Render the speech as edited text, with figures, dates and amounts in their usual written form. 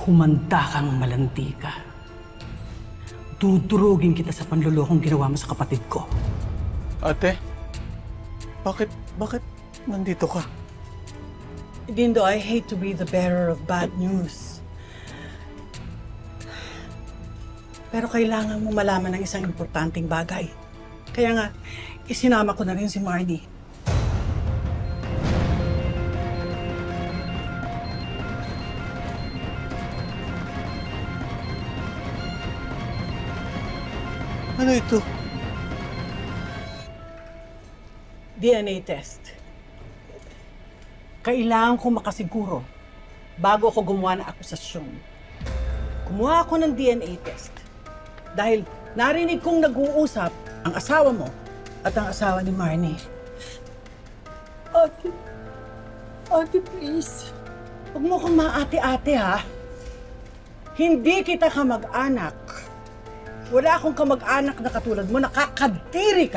Humanda kang malandi ka. Dudurugin kita sa panlulokong ginawa mo sa kapatid ko. Ate, bakit nandito ka? Dindo, I hate to be the bearer of bad news. Pero kailangan mo malaman ng isang importanteng bagay. Kaya nga, isinama ko na rin si Marnie. Ano ito? DNA test. Kailangan ko makasiguro bago ako gumawa ng akusasyon. Kumuha ako ng DNA test dahil narinig kong nag-uusap ang asawa mo at ang asawa ni Marnie. Ate, please. Huwag mo kang maate-ate, ha? Hindi kita kamag-anak. Wala akong kamag-anak na katulad mo, nakakadiri ka.